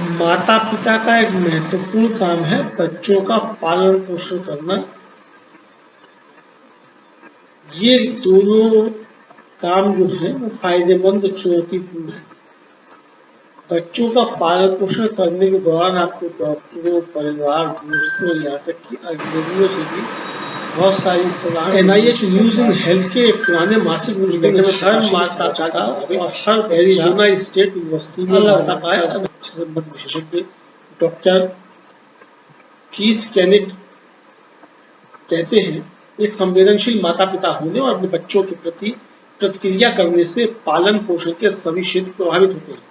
माता पिता का एक महत्वपूर्ण काम है बच्चों का पालन पोषण करना। ये दोनों काम जो है वो फायदेमंद और चुनौतीपूर्ण है। बच्चों का पालन पोषण करने के दौरान आपको डॉक्टरों, परिवार, दोस्तों, यहाँ तक कि अजनबियों से भी बहुत सारी सलाह। NIH न्यूज इन हेल्थ के पुराने मासिक बुलेटिन में हर माता पिता और हर एरिज़ोना स्टेट यूनिवर्सिटी में अच्छे संबंध विशेषज्ञ डॉक्टर कीथ केनेट कहते हैं, एक संवेदनशील माता पिता होने और अपने बच्चों के प्रति प्रतिक्रिया करने से पालन पोषण के सभी क्षेत्र प्रभावित होते हैं।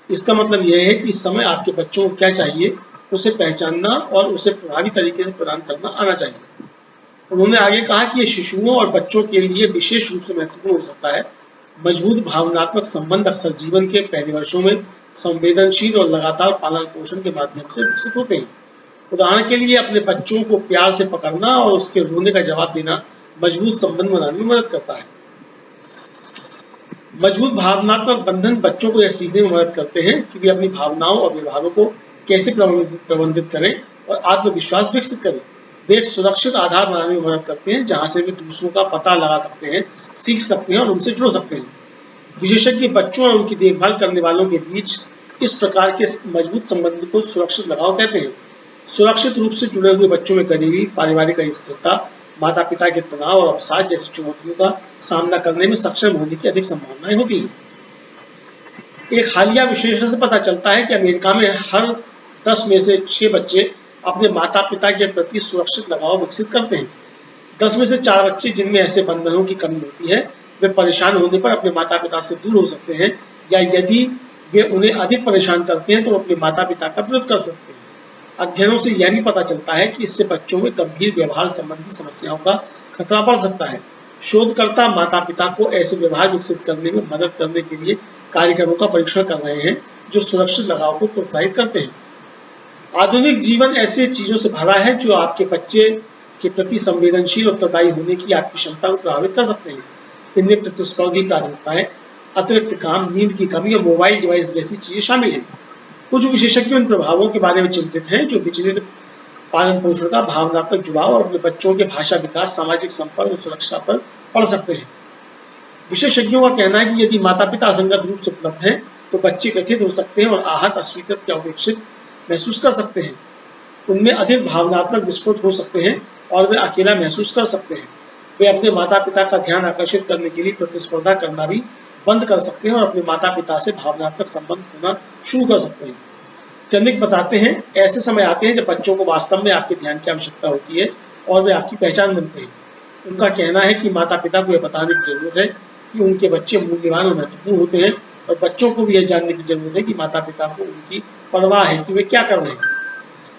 इसका मतलब यह है कि इस समय आपके बच्चों को क्या चाहिए, उसे पहचानना और उसे प्रभावी तरीके से प्रदान करना आना चाहिए। उन्होंने आगे कहा कि यह शिशुओं और बच्चों के लिए विशेष रूप से महत्वपूर्ण हो सकता है। मजबूत भावनात्मक संबंध अक्सर जीवन के पहले वर्षों में संवेदनशील और लगातार पालन पोषण के माध्यम से विकसित होते हैं। उदाहरण के लिए अपने बच्चों को प्यार से पकड़ना और उसके रोने का जवाब देना मजबूत संबंध बनाने में मदद करता है। मजबूत भावनात्मक बंधन बच्चों को यह सीखने में मदद करते हैं कि वे अपनी भावनाओं और व्यवहारों को कैसे प्रबंधित करें और आत्मविश्वास विकसित करें। वे एक सुरक्षित आधार बनाने में मदद करते हैं जहां से वे दूसरों का पता लगा सकते हैं, सीख सकते हैं और उनसे जुड़ सकते हैं। विशेषज्ञ बच्चों और उनकी देखभाल करने वालों के बीच इस प्रकार के मजबूत संबंध को सुरक्षित लगाव कहते हैं। सुरक्षित रूप से जुड़े हुए बच्चों में गरीबी, पारिवारिक अस्थिरता, माता पिता के तनाव और अवसाद जैसी चुनौतियों का सामना करने में सक्षम होने की अधिक संभावनाएं होती हैं। एक हालिया विश्लेषण से पता चलता है कि अमेरिका में हर 10 में से 6 बच्चे अपने माता पिता के प्रति सुरक्षित लगाव विकसित करते हैं। 10 में से 4 बच्चे जिनमें ऐसे बंधनों की कमी होती है, वे परेशान होने पर अपने माता पिता से दूर हो सकते हैं, या यदि वे उन्हें अधिक परेशान करते हैं तो अपने माता पिता का विरोध कर सकते हैं। अध्ययनों से यह भी पता चलता है कि इससे बच्चों में गंभीर व्यवहार संबंधी समस्याओं का खतरा बढ़ सकता है। शोधकर्ता माता पिता को ऐसे व्यवहार विकसित करने में मदद करने के लिए कार्यक्रमों का परीक्षण कर रहे हैं जो सुरक्षित लगाव को प्रोत्साहित करते हैं। आधुनिक जीवन ऐसे चीजों से भरा है जो आपके बच्चे के प्रति संवेदनशील और उत्तरदायी होने की आपकी क्षमता को प्रभावित कर सकते हैं। इनमें प्रतिस्पर्धी प्राथमिकताएं, अतिरिक्त काम, नींद की कमी और मोबाइल डिवाइस जैसी चीजें शामिल हैं। कुछ विशेषज्ञ इन प्रभावों के बारे में चिंतित हैं जो विचलित पालन पोषण का भावनात्मक जुड़ाव और अपने बच्चों के भाषा विकास, सामाजिक संपर्क और सुरक्षा पर पड़ सकते हैं। विशेषज्ञों का कहना है कि यदि माता पिता असंगत रूप से उपलब्ध हैं तो बच्चे कथित हो सकते हैं और आहत, अस्वीकृत या उपेक्षित महसूस कर सकते हैं। उनमें अधिक भावनात्मक विस्फोट हो सकते हैं और वे अकेला महसूस कर सकते हैं। वे अपने माता पिता का ध्यान आकर्षित करने के लिए प्रतिस्पर्धा करना भी बंद कर सकते हैं और अपने माता पिता से भावनात्मक संबंध होना शुरू कर सकते हैं। क्लिनिक बताते हैं, ऐसे समय आते हैं जब बच्चों को वास्तव में आपके ध्यान की आवश्यकता होती है और वे आपकी पहचान बनते हैं। उनका कहना है कि माता पिता को यह बताने की जरूरत है कि उनके बच्चे मूल्यवान और महत्वपूर्ण होते हैं और बच्चों को भी यह जानने की जरूरत है कि माता पिता को उनकी परवाह है कि वे क्या कर रहे हैं।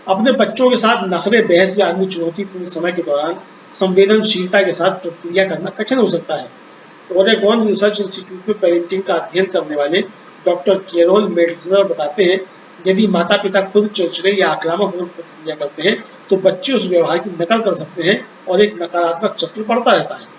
अपने बच्चों के साथ नखरे, बहस या अन्य चुनौतीपूर्ण समय के दौरान संवेदनशीलता के साथ प्रतिक्रिया करना कठिन हो सकता है। ओरेगॉन रिसर्च इंस्टीट्यूट में पेरेंटिंग का अध्ययन करने वाले डॉक्टर कैरोल मेट्जर बताते हैं, यदि माता पिता खुद चिड़चिड़े या आक्रामक प्रतिक्रिया करते हैं तो बच्चे उस व्यवहार की नकल कर सकते हैं और एक नकारात्मक चक्र बढ़ता रहता है।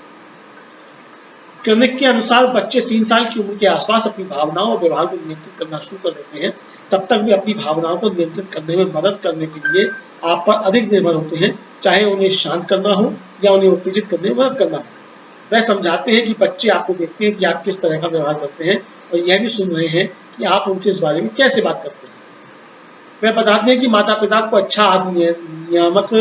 क्लिनिक के अनुसार बच्चे 3 साल की उम्र के आसपास अपनी भावनाओं और व्यवहार को नियंत्रित करना शुरू कर देते हैं। तब तक वे अपनी भावनाओं को नियंत्रित करने में मदद करने के लिए आप पर अधिक निर्भर होते हैं, चाहे उन्हें शांत करना हो या उन्हें उत्तेजित करने में मदद करना हो। वह समझाते हैं कि बच्चे आपको देखते हैं कि आप किस तरह का व्यवहार करते हैं और यह भी सुन रहे हैं कि आप उनसे इस बारे में कैसे बात करते हैं। वह बताते हैं कि माता पिता को अच्छा नियामक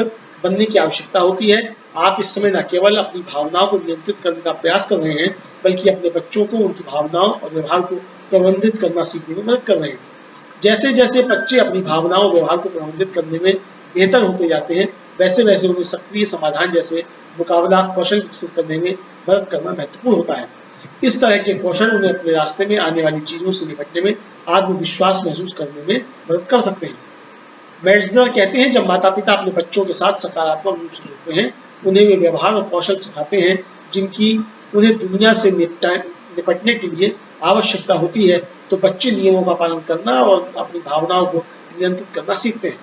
बनने की आवश्यकता होती है। आप इस समय न केवल अपनी भावनाओं को नियंत्रित करने का प्रयास कर रहे हैं, बल्कि अपने बच्चों को उनकी भावनाओं और व्यवहार को प्रबंधित करना सीखने में मदद कर रहे हैं। जैसे जैसे बच्चे अपनी भावनाओं और व्यवहार को प्रबंधित करने में बेहतर होते जाते हैं, वैसे वैसे उन्हें सक्रिय समाधान जैसे मुकाबला कौशल विकसित करने में मदद करना महत्वपूर्ण होता है। इस तरह के कौशल उन्हें अपने रास्ते में आने वाली चीजों से निपटने में आत्मविश्वास महसूस करने में मदद कर सकते हैं। मेट्जर कहते हैं, जब माता पिता अपने बच्चों के साथ सकारात्मक रूप से जुड़ते हैं, उन्हें वे व्यवहार और कौशल सिखाते हैं जिनकी उन्हें दुनिया से निपटने के लिए आवश्यकता होती है, तो बच्चे नियमों का पालन करना और अपनी भावनाओं को नियंत्रित करना सीखते हैं।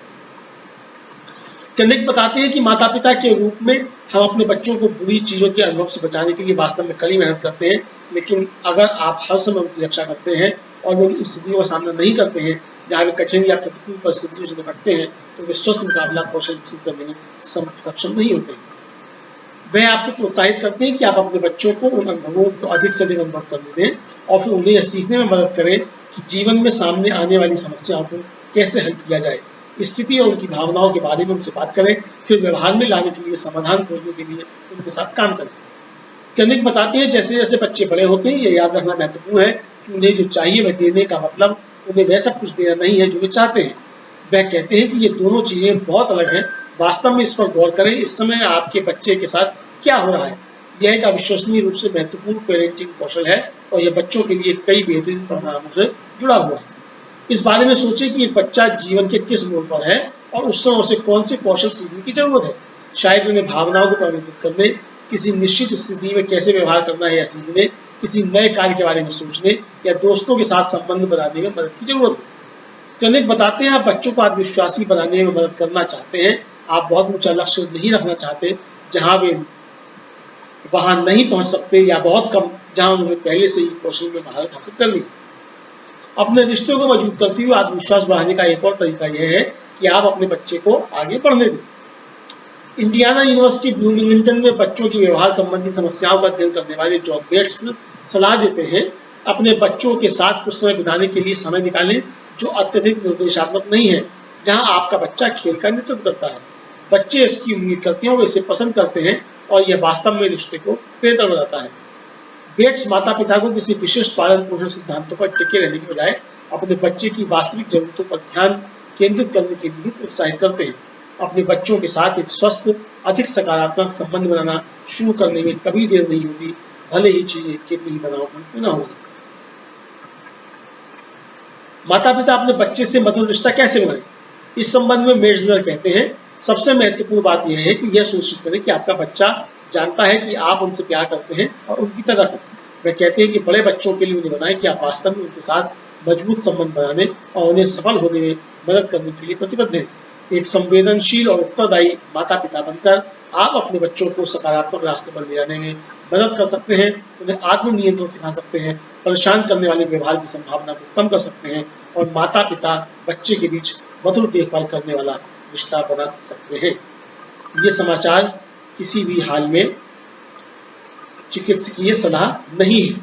क्लिनिक बताते हैं कि माता पिता के रूप में हम अपने बच्चों को बुरी चीजों के अनुभव से बचाने के लिए वास्तव में कड़ी मेहनत करते हैं, लेकिन अगर आप हर समय उनकी रक्षा करते हैं और वो इन स्थितियों का सामना नहीं करते हैं जहाँ वे कठिन या प्रतिकूल परिस्थितियों से निपटते हैं, तो वे स्वस्थ मुकाबला कौशल विकसित करने में सक्षम नहीं होते। वह आपको प्रोत्साहित करते हैं कि आप अपने बच्चों को उन अनुभवों को अधिक से अधिक अनुभव करने दें और फिर उन्हें यह सीखने में मदद करें कि जीवन में सामने आने वाली समस्याओं को कैसे हल किया जाए। स्थिति और उनकी भावनाओं के बारे में उनसे बात करें, फिर व्यवहार में लाने के लिए समाधान खोजने के लिए उनके साथ काम करें। केनिक बताते हैं जैसे जैसे बच्चे बड़े होते हैं, ये याद रखना महत्वपूर्ण है कि उन्हें जो चाहिए वह देने का मतलब उन्हें वह सब कुछ देना नहीं है जो वे चाहते हैं। वह कहते हैं कि ये दोनों चीजें बहुत अलग हैं। वास्तव में इस पर गौर करें, इस समय आपके बच्चे के साथ क्या हो रहा है। यह एक अविश्वसनीय रूप से महत्वपूर्ण पेरेंटिंग कौशल है और यह बच्चों के लिए कई बेहतरीन परिणामों से जुड़ा हुआ है। इस बारे में सोचें कि एक बच्चा जीवन के किस मोड़ पर है और उस समय उसे कौन से कौशल सीखने की जरूरत है। शायद उन्हें भावनाओं को प्रबंधित करने, किसी निश्चित स्थिति में कैसे व्यवहार करना है या सीखने, किसी नए कार्य के बारे में सोचने या दोस्तों के साथ संबंध बनाने में मदद की जरूरत है। केनिक बताते हैं आप बच्चों को आत्मविश्वासी बनाने में मदद करना चाहते हैं। आप बहुत ऊंचा लक्ष्य नहीं रखना चाहते जहां वे वहां नहीं पहुंच सकते, या बहुत कम जहां उन्होंने पहले से ही कौशल में महारत हासिल कर ली। अपने रिश्तों को मजबूत करते हुए आत्मविश्वास बढ़ाने का एक और तरीका यह है कि आप अपने बच्चे को आगे पढ़ने दें। इंडियाना यूनिवर्सिटी ब्लूमिंगटन में बच्चों की व्यवहार संबंधी समस्याओं का अध्ययन करने वाले जॉन बेट्स सलाह देते हैं, अपने बच्चों के साथ कुछ समय बिताने के लिए समय निकालें जो अत्यधिक निर्देशात्मक नहीं है, जहां आपका बच्चा खेल का नेतृत्व करता है। बच्चे इसकी उम्मीद करते हैं और इसे पसंद करते हैं और यह वास्तव में रिश्ते को बेहतर बनाता है। बेट्स माता पिता को किसी विशिष्ट पालन पोषण सिद्धांतों पर टिके रहने के बजाय अपने बच्चे की वास्तविक जरूरतों पर ध्यान केंद्रित करने के लिए प्रोत्साहित करते हैं। अपने बच्चों के साथ एक स्वस्थ, अधिक सकारात्मक संबंध बनाना शुरू करने में कभी देर नहीं होती, भले ही चीजें कितनी ही तनावपूर्ण क्यों न हो। माता पिता अपने बच्चे से मधुर रिश्ता कैसे बनाएं? इस संबंध में मेजलर कहते हैं, सबसे महत्वपूर्ण बात यह है कि यह सुनिश्चित करें कि आपका बच्चा जानता है कि आप उनसे प्यार करते हैं और उनकी तरफ हैं। वे कहते हैं कि बड़े बच्चों के लिए उन्हें बनाएं कि आप वास्तव में उनके साथ मजबूत संबंध बनाने और उन्हें सफल होने में मदद करने के लिए प्रतिबद्ध हैं। एक संवेदनशील और उत्तरदायी माता पिता बनकर आप अपने बच्चों को सकारात्मक रास्ते पर ले जाने में मदद कर सकते हैं, उन्हें आत्मनियंत्रण सिखा सकते हैं, परेशान करने वाले व्यवहार की संभावना को कम कर सकते हैं और माता पिता बच्चे के बीच मधुर देखभाल करने वाला रिश्ता बना सकते हैं। ये समाचार किसी भी हाल में चिकित्सकीय सलाह नहीं है।